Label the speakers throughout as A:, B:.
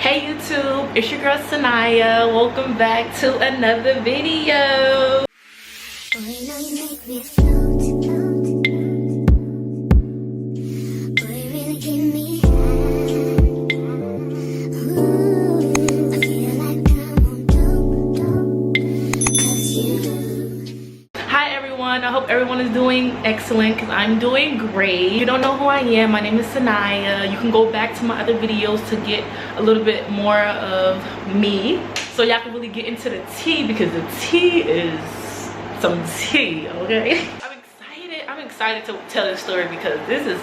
A: Hey YouTube, it's your girl Sanaya. Welcome back to another video. I hope everyone is doing excellent because I'm doing great. If you don't know who I am, my name is Sanaya. You can go back to my other videos to get a little bit more of me, so y'all can really get into the tea, because the tea is some tea, okay? I'm excited to tell this story because this is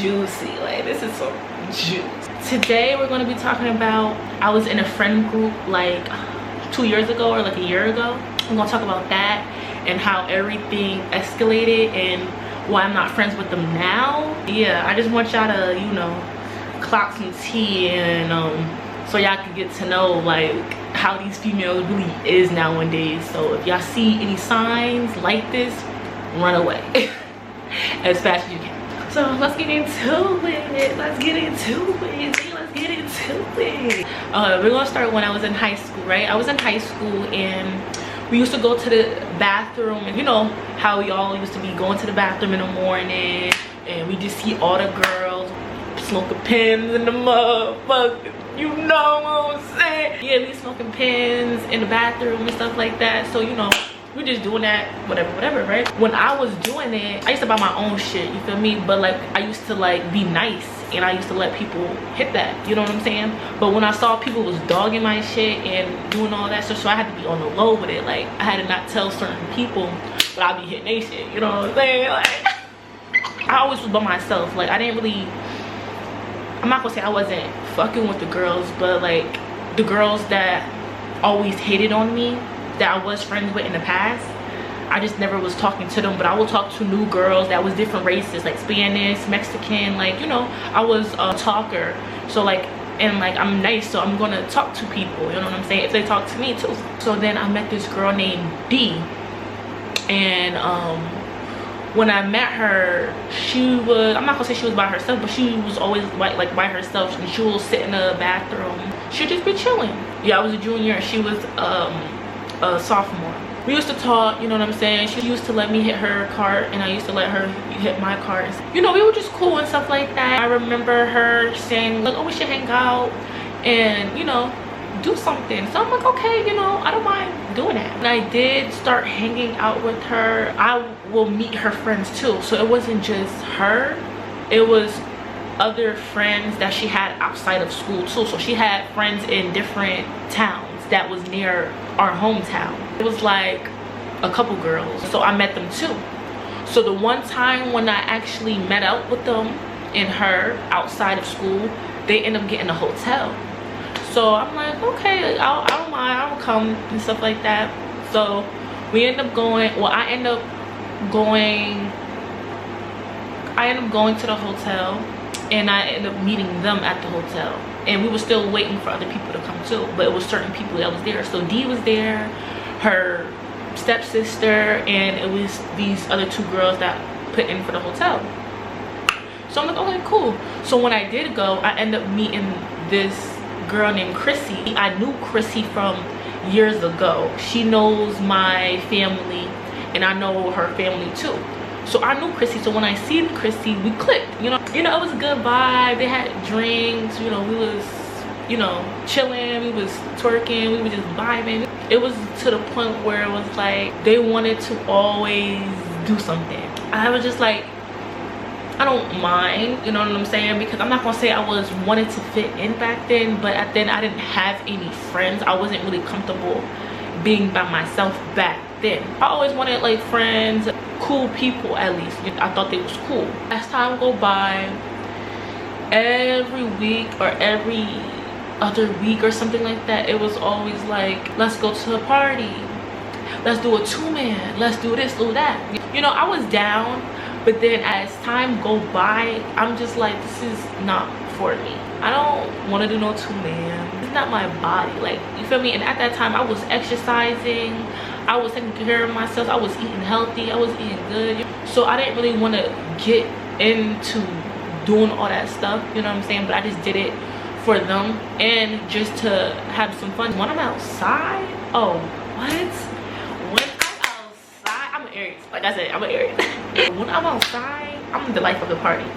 A: juicy. Like, this is some juice. Today we're going to be talking about, I was in a friend group like 2 years ago or like a year ago. I'm going to talk about that and how everything escalated and why I'm not friends with them now. Yeah, I just want y'all to, you know, clock some tea and so y'all can get to know like how these females really is nowadays. So if y'all see any signs like this, run away as fast as you can. So let's get into it. Let's get into it. We're gonna start when I was in high school, right? I was in high school and we used to go to the bathroom, and you know how we all used to be going to the bathroom in the morning and we just see all the girls smoking pins in the motherfucker. You know what I'm saying? Yeah, we smoking pins in the bathroom and stuff like that. So, you know, we're just doing that, whatever, right? When I was doing it, I used to buy my own shit, you feel me? But like, I used to like be nice and I used to let people hit that, you know what I'm saying? But when I saw people was dogging my shit and doing all that stuff, so I had to be on the low with it. Like, I had to not tell certain people, but I'd be hitting their shit, you know what I'm saying? Like, I always was by myself. Like, I didn't really, I'm not gonna say I wasn't fucking with the girls, but like the girls that always hated on me, that I was friends with in the past, I just never was talking to them. But I would talk to new girls that was different races, like Spanish, Mexican, like, you know, I was a talker. So like, and like, I'm nice, so I'm gonna talk to people, you know what I'm saying, if they talk to me too. So then I met this girl named D, and when I met her, she was, I'm not gonna say she was by herself, but she was always like by herself, and she will sit in the bathroom, she'd just be chilling. Yeah, I was a junior and she was a sophomore. We used to talk, you know what I'm saying? She used to let me hit her cart and I used to let her hit my cart. You know, we were just cool and stuff like that. I remember her saying like, oh, we should hang out and, you know, do something. So I'm like, okay, you know, I don't mind doing that. And I did start hanging out with her. I will meet her friends too. So it wasn't just her, it was other friends that she had outside of school too. So she had friends in different towns that was near our hometown. It was like a couple girls, so I met them too. So the one time when I actually met up with them and her outside of school, they ended up getting a hotel. So I'm like, okay, I don't mind, I'll come and stuff like that. So we end up going, well, I end up going to the hotel, and I ended up meeting them at the hotel. And we were still waiting for other people to come too, but it was certain people that was there. So Dee was there, her stepsister, and it was these other two girls that put in for the hotel. So I'm like, okay, cool. So when I did go, I ended up meeting this girl named Chrissy. I knew Chrissy from years ago. She knows my family and I know her family too. So I knew Chrissy, so when I seen Chrissy, we clicked, you know, it was a good vibe. They had drinks, you know, we was, you know, chilling, we was twerking, we were just vibing. It was to the point where it was like, they wanted to always do something. I was just like, I don't mind, you know what I'm saying, because I'm not gonna say I was wanting to fit in back then, but then I didn't have any friends. I wasn't really comfortable being by myself back then. I always wanted like friends, cool people at least. I thought they was cool. As time go by, every week or every other week or something like that, it was always like, let's go to a party, let's do a two-man, let's do this, do that. You know, I was down, but then as time go by, I'm just like, this is not for me. I don't want to do no two-man. It's not my body, like, you feel me? And at that time I was exercising, I was taking care of myself, I was eating healthy, I was eating good. So I didn't really want to get into doing all that stuff, you know what I'm saying? But I just did it for them and just to have some fun. When I'm outside, oh, what? When I'm outside, I'm an Aries. Like I said, I'm an Aries. When I'm outside, I'm the life of the party.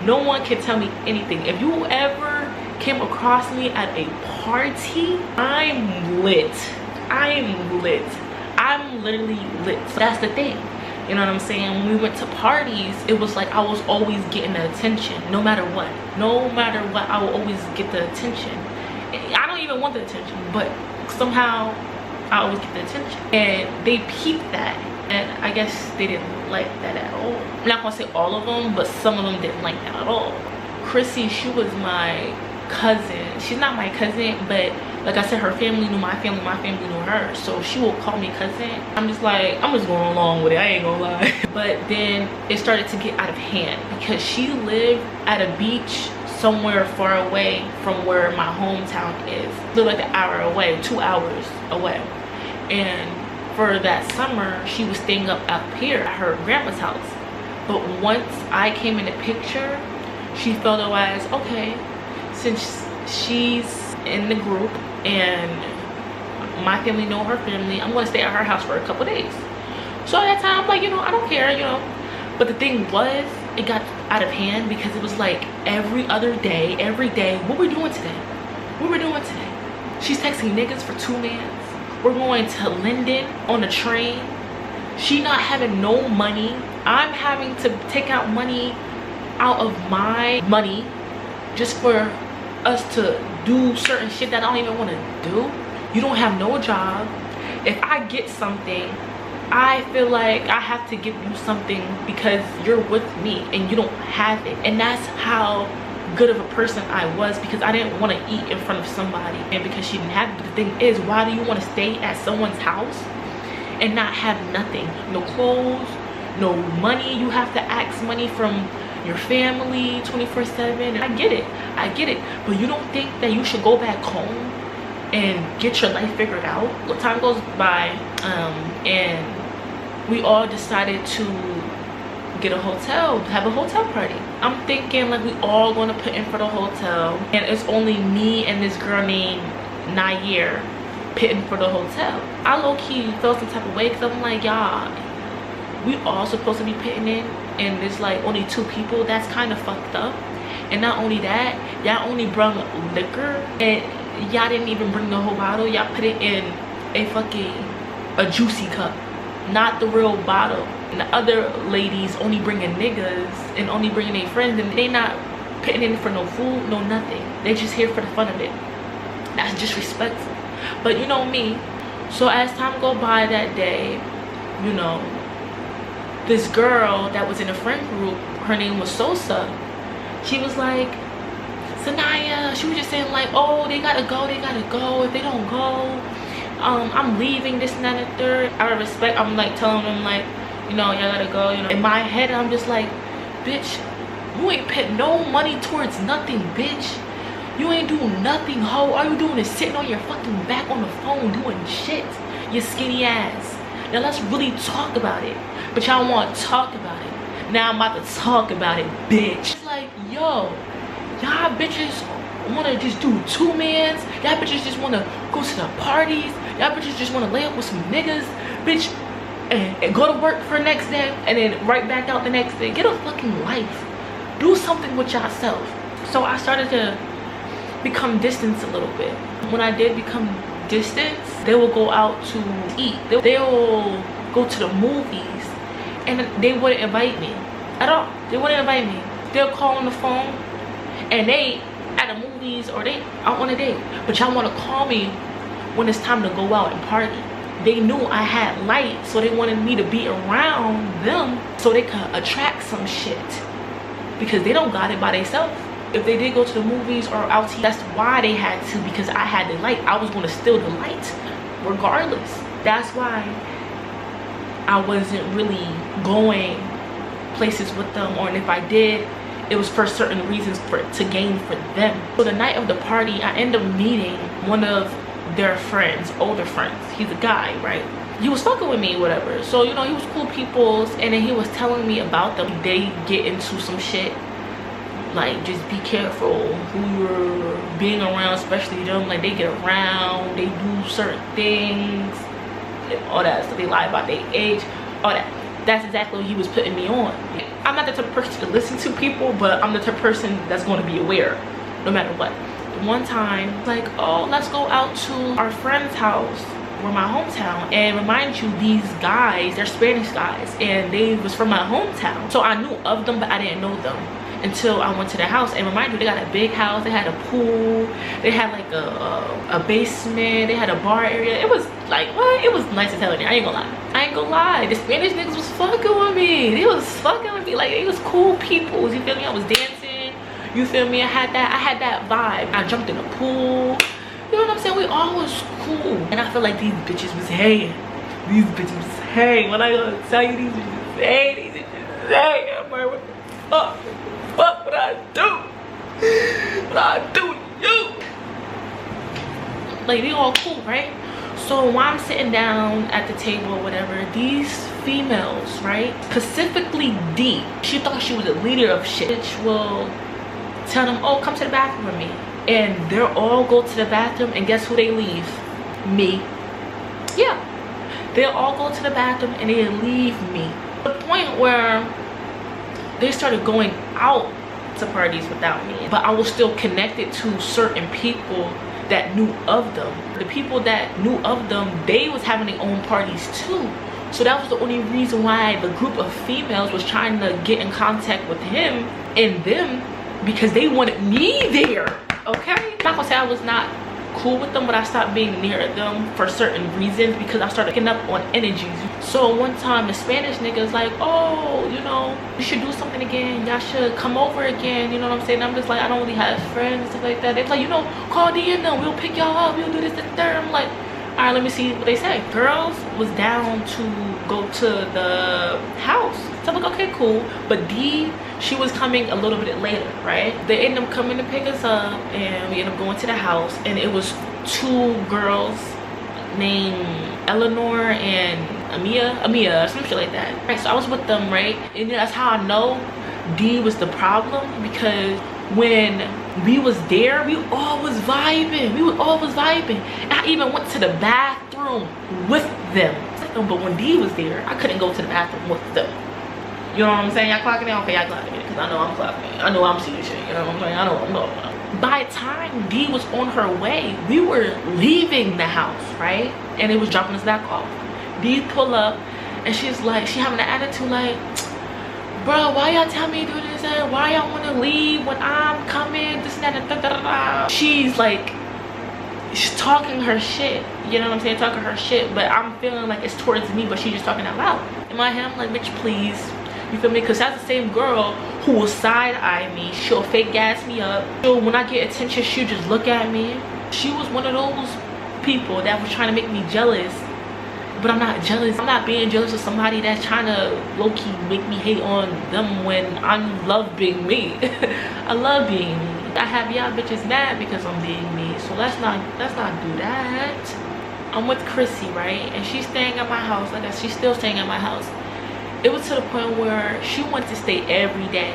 A: No one can tell me anything. If you ever came across me at a party, I'm lit. I'm lit. I'm literally lit. So that's the thing. You know what I'm saying? When we went to parties, it was like I was always getting the attention. No matter what. No matter what, I will always get the attention. I don't even want the attention, but somehow I always get the attention. And they peeped that. And I guess they didn't like that at all. I'm not gonna say all of them, but some of them didn't like that at all. Chrissy, she was my cousin. She's not my cousin, but like I said, her family knew my family knew her, so she will call me cousin. I'm just like, I'm just going along with it, I ain't gonna lie. But then it started to get out of hand because she lived at a beach somewhere far away from where my hometown is. Lived like an hour away, 2 hours away. And for that summer, she was staying up here at her grandma's house. But once I came in the picture, she felt it was okay, since she's in the group and my family know her family, I'm gonna stay at her house for a couple days. So at that time, I'm like, you know, I don't care, you know. But the thing was, it got out of hand because it was like every day, what we doing today? What we doing today? She's texting niggas for 2 mans. We're going to Linden on a train. She not having no money. I'm having to take out money out of my money just for us to do certain shit that I don't even want to do. You don't have no job. If I get something, I feel like I have to give you something because you're with me and you don't have it. And that's how good of a person I was, because I didn't want to eat in front of somebody and because she didn't have it. But the thing is, why do you want to stay at someone's house and not have nothing? No clothes, no money. You have to ask money from your family 24/7. I get it, but you don't think that you should go back home and get your life figured out? Well, time goes by, and we all decided to get a hotel, have a hotel party. I'm thinking like we all gonna put in for the hotel, and it's only me and this girl named Nair pitting for the hotel. I low-key felt some type of way because I'm like, y'all, we all supposed to be pitting in and there's like only 2 people. That's kind of fucked up. And not only that, y'all only brought liquor and y'all didn't even bring the whole bottle. Y'all put it in a juicy cup, not the real bottle. And the other ladies only bringing niggas and only bringing their friends, and they not putting in for no food, no nothing. They just here for the fun of it. That's disrespectful. But you know me. So as time go by that day, you know, this girl that was in a friend group, her name was Sosa, she was like, Sanaya, she was just saying like, oh, they gotta go, if they don't go, I'm leaving, this and that and the third. Out of respect, I'm like telling them like, you know, y'all gotta go, you know. In my head, I'm just like, bitch, you ain't put no money towards nothing, bitch. You ain't doing nothing, hoe. All you doing is sitting on your fucking back on the phone doing shit, you skinny ass. Now let's really talk about it. But y'all want to talk about it. Now I'm about to talk about it, bitch. It's like, yo, y'all bitches want to just do 2 mans. Y'all bitches just want to go to the parties. Y'all bitches just want to lay up with some niggas, bitch, and go to work for the next day and then right back out the next day. Get a fucking life. Do something with yourself. So I started to become distant a little bit. When I did become distant, they will go out to eat. They will go to the movies and they wouldn't invite me at all. They wouldn't invite me. They'll call on the phone and they at the movies or they out on a date, but y'all want to call me when it's time to go out and party. They knew I had light, so they wanted me to be around them so they could attract some shit, because they don't got it by themselves. If they did go to the movies or out to eat, that's why they had to, because I had the light. I was going to steal the light regardless. That's why I wasn't really going places with them, or if I did, it was for certain reasons, to gain for them. So the night of the party, I ended up meeting one of their friends, older friends. He's a guy, right? He was fucking with me, whatever. So, you know, he was cool peoples, and then he was telling me about them. They get into some shit. like just be careful who you're being around, especially them. Like they get around, they do certain things, all that. So they lie about their age, all that. That's exactly what he was putting me on. I'm not the type of person to listen to people, but I'm the type of person that's going to be aware no matter what. One time, like, oh, let's go out to our friend's house, or my hometown, and remind you, these guys, they're Spanish guys, and they was from my hometown. So I knew of them, but I didn't know them until I went to the house. And remind you, they got a big house, they had a pool, they had like a basement, they had a bar area. It was like, what? It was nice as hell in there. I ain't gonna lie. The Spanish niggas was fucking with me. They was fucking with me. Like, they was cool people. You feel me? I was dancing. You feel me? I had that vibe. I jumped in the pool. You know what I'm saying? We all was cool. And I feel like these bitches was hating. These bitches was hating. When I gonna tell you, these bitches was hating. These bitches was hating. I'm like, what the fuck? What would I do? What I do to you? Like, they all cool, right? So while I'm sitting down at the table or whatever, these females, right? Specifically D, she thought she was a leader of shit. Bitch will tell them, oh, come to the bathroom with me. And they'll all go to the bathroom, and guess who they leave? Me. Yeah. They'll all go to the bathroom and they leave me. The point where they started going out to parties without me, but I was still connected to certain people that knew of them. The people that knew of them, they was having their own parties too. So that was the only reason why the group of females was trying to get in contact with him and them, because they wanted me there. Okay, I'm not gonna say I was not cool with them, but I stopped being near them for certain reasons because I started picking up on energies. So one time the Spanish niggas like, oh, you know, you should do something again, y'all should come over again, you know what I'm saying? I'm just like, I don't really have friends and stuff like that. They're like, you know, call D in them, we'll pick y'all up, we'll do this and third. I'm like, all right, let me see what they say. Girls was down to go to the house. So I'm like, okay, cool. But D, she was coming a little bit later, right? They ended up coming to pick us up, and we ended up going to the house, and it was two girls named Eleanor and Amia, some shit like that. Right, so I was with them, right? And that's how I know D was the problem, because when we was there, we all was vibing. And I even went to the bathroom with them. But when D was there, I couldn't go to the bathroom with them. You know what I'm saying? Y'all clocking it? Okay, y'all clocking it. Because I know I'm clocking it. I know I'm seeing shit. You know what I'm saying? I know what I'm doing. By the time D was on her way, we were leaving the house, right? And it was dropping us back off. D pull up, and she's like, she having an attitude like, bro, why y'all tell me to do this? Why y'all want to leave when I'm coming? This and that and da da da. She's like, she's talking her shit. You know what I'm saying? Talking her shit. But I'm feeling like it's towards me, but she's just talking out loud. In my head, I'm like, bitch, please. You feel me? Because that's the same girl who will side-eye me. She'll fake gas me up. So when I get attention, she'll just look at me. She was one of those people that was trying to make me jealous. But I'm not jealous. I'm not being jealous of somebody that's trying to low-key make me hate on them when I love being me. I love being me. I have y'all bitches mad because I'm being me. So let's not do that. I'm with Chrissy, right? And she's staying at my house. Like she's still staying at my house. It was to the point where she wanted to stay every day.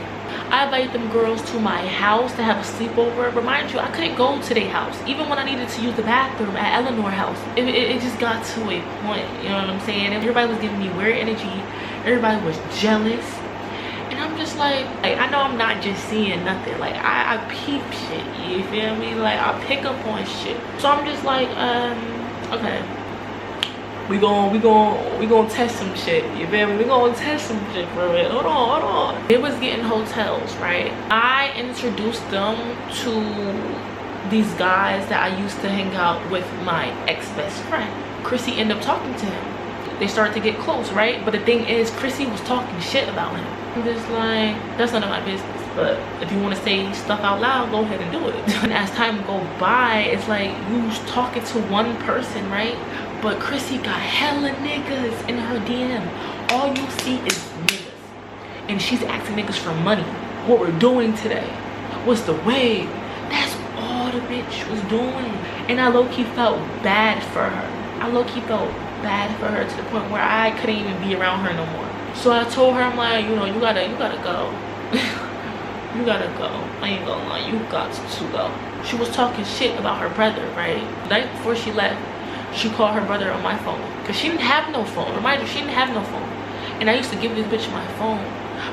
A: I invited them girls to my house to have a sleepover. But mind you, I couldn't go to their house. Even when I needed to use the bathroom at Eleanor's house. It just got to a point, you know what I'm saying? Everybody was giving me weird energy. Everybody was jealous. And I'm just like I know I'm not just seeing nothing. Like, I peep shit, you feel me? Like, I pick up on shit. So I'm just like, okay. We gon' test some shit, you feel me? We gon' test some shit for a minute. Hold on. It was getting hotels, right? I introduced them to these guys that I used to hang out with my ex-best friend. Chrissy ended up talking to him. They started to get close, right? But the thing is, Chrissy was talking shit about him. I'm just like, that's none of my business. But if you want to say stuff out loud, go ahead and do it. And as time go by, it's like you was talking to one person, right? But Chrissy got hella niggas in her DM. All you see is niggas. And she's asking niggas for money. What we're doing today. What's the wave? That's all the bitch was doing. And I low-key felt bad for her. I low-key felt bad for her to the point where I couldn't even be around her no more. So I told her, I'm like, you know, you gotta go. you gotta go. I ain't gonna lie, you got to go. She was talking shit about her brother, right? The night before she left, she called her brother on my phone. Because she didn't have no phone. Remind you, she didn't have no phone. And I used to give this bitch my phone.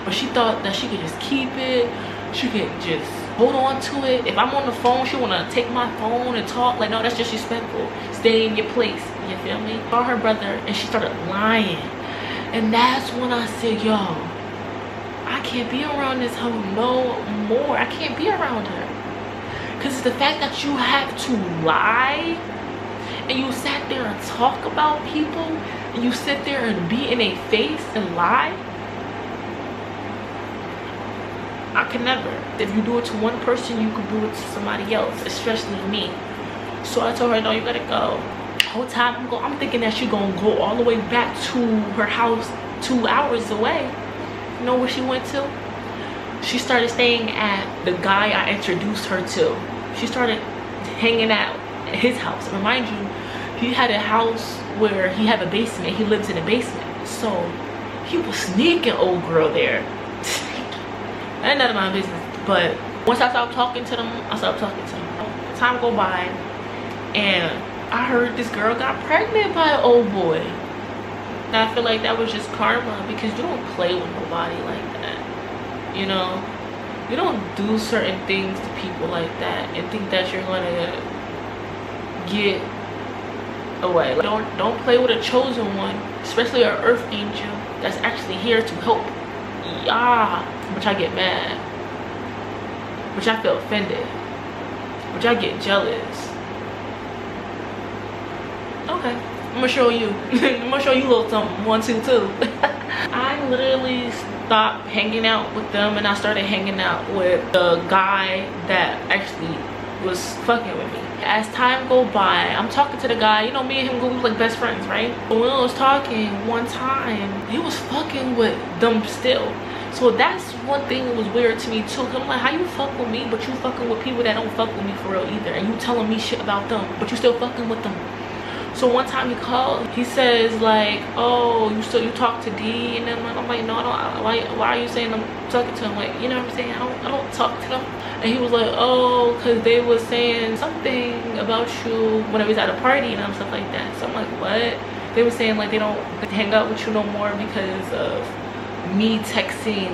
A: But she thought that she could just keep it. She could just hold on to it. If I'm on the phone, she wanna take my phone and talk. Like, no, that's disrespectful. Stay in your place. You feel me? Called her brother and she started lying. And that's when I said, yo, I can't be around this hoe no more. I can't be around her. Because it's the fact that you have to lie and you sat there and talk about people and you sit there and be in a face and lie. I can never. If you do it to one person, you could do it to somebody else, especially me. So I told her, no, you gotta go. The whole time I'm thinking that she gonna go all the way back to her house 2 hours away. You know where she went to? She started staying at the guy I introduced her to. She started hanging out at his house. Remind you, he had a house where he had a basement. He lives in a basement. So he was sneaking old girl there. Ain't none of my business. But once I stopped talking to them, I stopped talking to them. Time go by and I heard this girl got pregnant by an old boy. And I feel like that was just karma, because you don't play with nobody like that. You know, you don't do certain things to people like that and think that you're gonna get away. Like, don't play with a chosen one, especially an earth angel that's actually here to help. Yeah, which I get mad, which I feel offended, which I get jealous. Okay, I'm gonna show you. I'm gonna show you a little something. 1, 2, 2. I literally stopped hanging out with them and I started hanging out with the guy that actually was fucking with me. As time go by, I'm talking to the guy. You know, me and him we was like best friends, right? But when I was talking one time, he was fucking with them still. So that's one thing that was weird to me too. Cause I'm like, how you fuck with me, but you fucking with people that don't fuck with me for real either, and you telling me shit about them, but you still fucking with them. So one time he called, he says like, oh, you talk to D? And then I'm like, no, I don't. Why are you saying I'm talking to him? Like, you know what I'm saying? I don't talk to them. And he was like, oh, because they was saying something about you when I was at a party and stuff like that. So I'm like, what? They were saying like they don't hang out with you no more because of me texting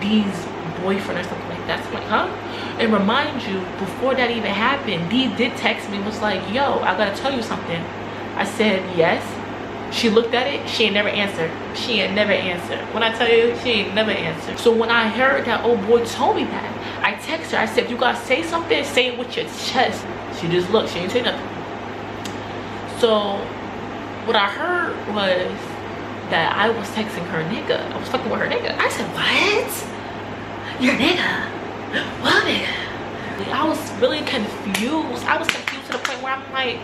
A: D's boyfriend or something like that. So I'm like, huh? And remind you, before that even happened, D did text me, was like, yo, I gotta tell you something. I said, yes. She looked at it, she ain't never answered. She ain't never answered. When I tell you, she ain't never answered. So when I heard that old boy told me that, I texted her, I said, if you gotta say something, say it with your chest. She just looked, she ain't say nothing. So what I heard was that I was texting her nigga. I was fucking with her nigga. I said, what? Your nigga? What nigga? I was really confused. I was confused to the point where I'm like,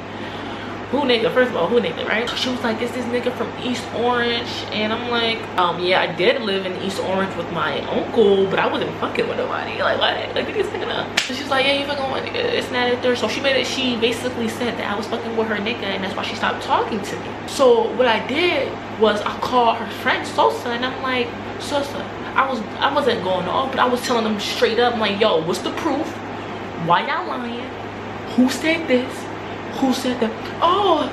A: who nigga? First of all, who nigga, right? She was like, it's this nigga from East Orange. And I'm like, yeah, I did live in East Orange with my uncle, but I wasn't fucking with nobody. Like, what? Like, nigga's fucking up. So she's like, yeah, you fucking with my nigga. It's not a third. So she basically said that I was fucking with her nigga, and that's why she stopped talking to me. So what I did was I called her friend Sosa, and I'm like, Sosa, I wasn't going off, but I was telling them straight up, I'm like, yo, what's the proof? Why y'all lying? Who said this? Who said that? Oh,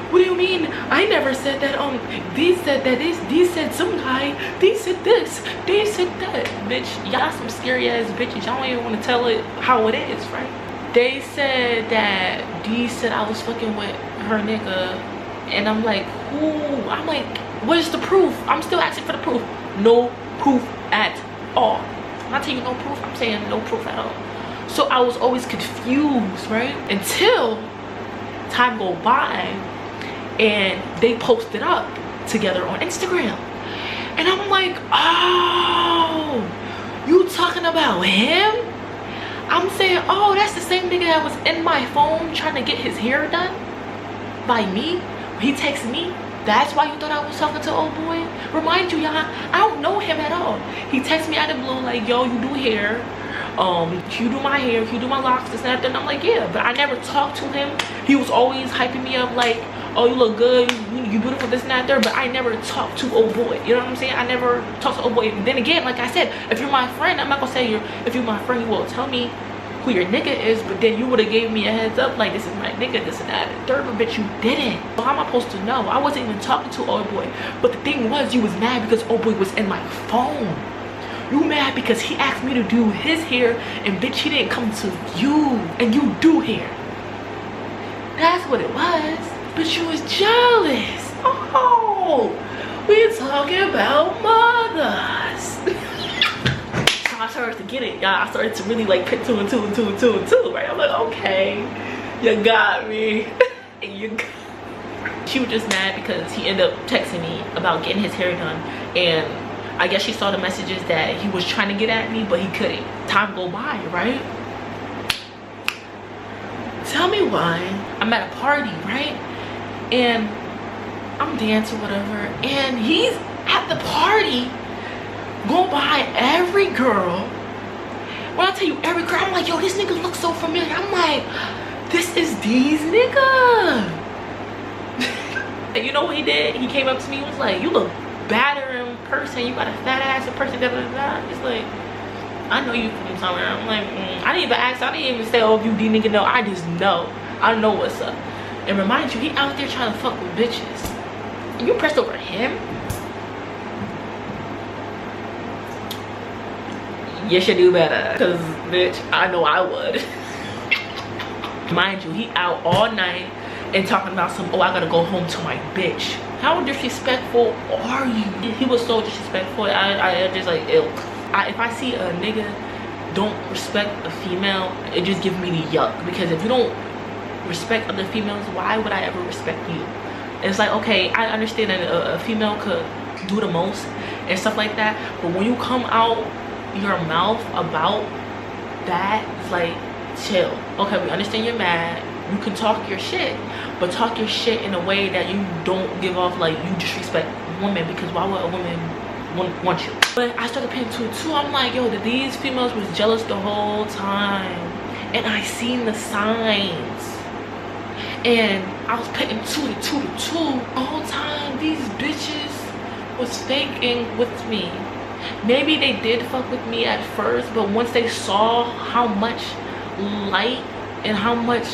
A: what do you mean? I never said that. These said that this, these said some guy, these said this, they said that. Bitch, y'all some scary ass bitches. Y'all don't even want to tell it how it is, right? They said that D said I was fucking with her nigga. And I'm like, who? I'm like, where's the proof? I'm still asking for the proof. No proof at all. I'm not telling you no proof, I'm saying no proof at all. So I was always confused, right? Until time go by and they posted up together on Instagram. And I'm like, oh, you talking about him? I'm saying, oh, that's the same nigga that was in my phone trying to get his hair done by me. He texted me. That's why you thought I was talking to old boy? Remind you, y'all, I don't know him at all. He texted me out of the blue like, yo, you do hair. You do my hair, you do my locks, this and that. And I'm like, yeah, but I never talked to him. He was always hyping me up like, oh, you look good, you beautiful, this and that, there. But I never talked to old boy. You know what I'm saying? I never talked to old boy. Then again, like I said, if you're my friend, I'm not gonna say if you're my friend, you will tell me who your nigga is, but then you would have gave me a heads up like, this is my nigga, this and that, and third. But bitch, you didn't. So how am I supposed to know? I wasn't even talking to old boy. But the thing was, you was mad because old boy was in my phone. You mad because he asked me to do his hair, and bitch, he didn't come to you and you do hair. That's what it was. But you was jealous. Oh, we're talking about mothers. I started to get it, y'all. I started to really like put two and two and two and two and two, right? I'm like, okay, you got me. She was just mad because he ended up texting me about getting his hair done, and I guess she saw the messages that he was trying to get at me, but he couldn't. Time go by, right? Tell me why. I'm at a party, right? And I'm dancing, whatever, and he's at the party go by every girl. When I tell you every girl, I'm like, yo, this nigga looks so familiar. I'm like, this is D's nigga. And you know what he did? He came up to me and was like, you look badder in person, you got a fat ass in person, da da da. It's like, I know you from somewhere. I'm like, I didn't even ask, I didn't even say, oh, you D nigga, no. I just know. I know what's up. And remind you, he out there trying to fuck with bitches. And you pressed over him? You should do better, cause bitch, I know I would. Mind you, he out all night and talking about some, oh, I gotta go home to my bitch. How disrespectful are you? He was so disrespectful. I just like, ew. If I see a nigga don't respect a female, it just gives me the yuck. Because if you don't respect other females, why would I ever respect you? And it's like, okay, I understand that a female could do the most and stuff like that, but when you come out your mouth about that, it's like, chill. Okay, we understand you're mad, you can talk your shit, but talk your shit in a way that you don't give off like you disrespect women, because why would a woman want you? But I started paying 2-2. I'm like, yo, these females was jealous the whole time, and I seen the signs, and I was putting 2 to 2 to 2 the whole time. These bitches was faking with me. Maybe they did fuck with me at first, but once they saw how much light and how much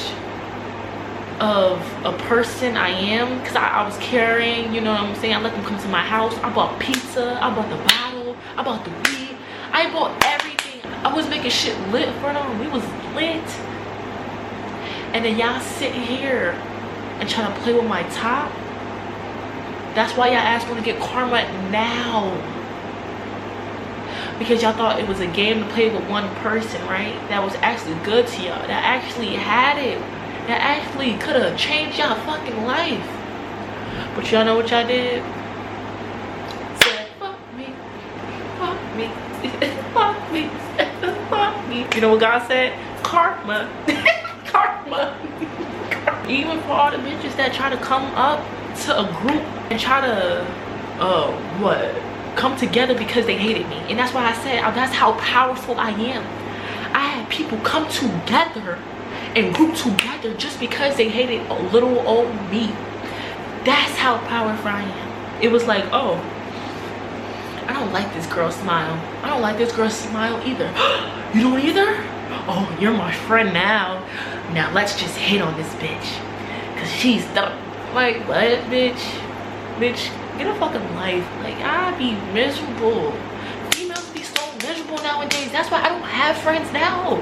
A: of a person I am, because I was caring, you know what I'm saying? I let them come to my house. I bought pizza, I bought the bottle, I bought the weed, I bought everything. I was making shit lit for them. We was lit. And then y'all sit here and try to play with my top. That's why y'all ass want to get karma now. Because y'all thought it was a game to play with one person, right? That was actually good to y'all. That actually had it. That actually could have changed y'all fucking life. But y'all know what y'all did? Said, fuck me, fuck me, fuck me, fuck me. You know what God said? Karma. Karma. Even for all the bitches that try to come up to a group and try to, come together because they hated me. And that's why I said, that's how powerful I am. I had people come together and group together just because they hated a little old me. That's how powerful I am. It was like, oh, I don't like this girl's smile. I don't like this girl's smile either. You don't either? Oh, you're my friend now. Now let's just hate on this bitch, cause she's dumb. Like, what, bitch? Bitch, get a fucking life. Like, I be miserable. Females be so miserable nowadays. That's why I don't have friends now.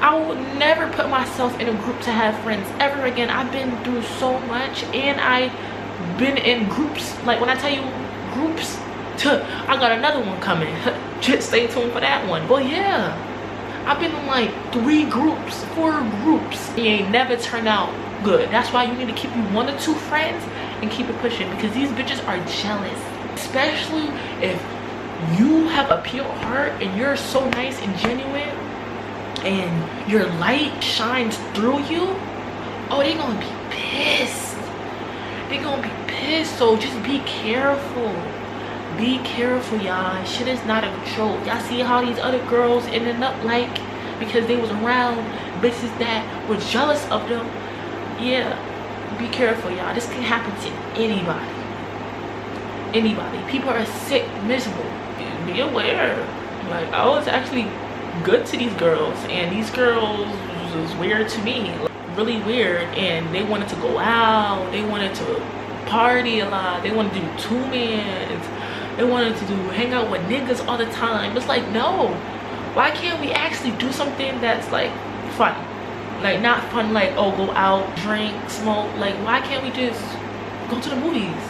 A: I will never put myself in a group to have friends ever again. I've been through so much, and I've been in groups. Like, when I tell you groups, I got another one coming. Just stay tuned for that one. But yeah, I've been in like 3 groups, 4 groups. It ain't never turned out good. That's why you need to keep you 1 or 2 friends and keep it pushing, because these bitches are jealous. Especially if you have a pure heart and you're so nice and genuine and your light shines through you. Oh, they gonna be pissed. They gonna be pissed. So just be careful. Be careful, y'all. Shit is not a joke. Y'all see how these other girls ended up like, because they was around bitches that were jealous of them. Yeah, be careful, y'all. This can happen to anybody. Anybody. People are sick, miserable. Be aware. Like, I was actually good to these girls, and these girls was weird to me, really weird. And they wanted to go out, they wanted to party a lot, they wanted to do two-mans, they wanted to hang out with niggas all the time. It's like, no, why can't we actually do something that's like fun? Like, not fun like, oh, go out, drink, smoke. Like, why can't we just go to the movies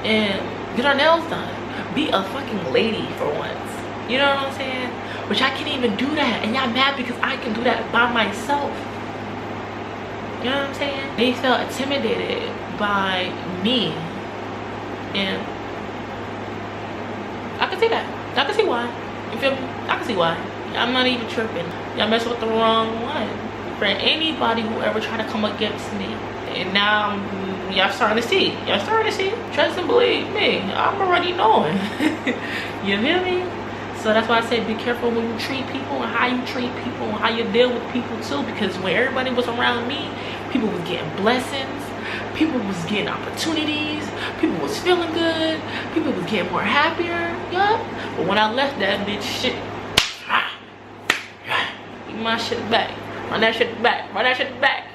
A: and get our nails done, be a fucking lady for once? You know what I'm saying? Which I can't even do that, and y'all mad because I can do that by myself. You know what I'm saying? They felt intimidated by me, and I can see that. I can see why. You feel me? I can see why. I'm not even tripping. Y'all mess with the wrong one. For anybody who ever tried to come against me, and now y'all starting to see. Y'all starting to see. Trust and believe me. I'm already knowing. You feel me? So that's why I said be careful when you treat people and how you treat people and how you deal with people too. Because when everybody was around me, people was getting blessings, people was getting opportunities, people was feeling good, people was getting more happier. Yup. But when I left that bitch, shit, give my shit back. Run that shit back. Run that shit back.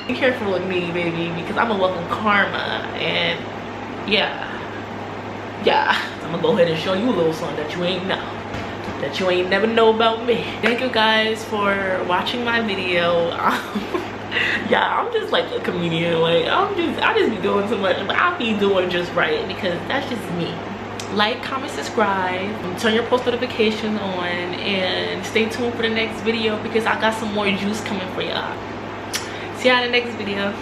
A: Be careful with me, baby, because I'm a welcome karma. And yeah. I'm gonna go ahead and show you a little something that you ain't know, that you ain't never know about me. Thank you guys for watching my video. Yeah, I'm just like a comedian. Like, I just be doing so much, but I'll be doing just right because that's just me. Like, comment, subscribe, turn your post notifications on, and stay tuned for the next video because I got some more juice coming for y'all. See y'all in the next video.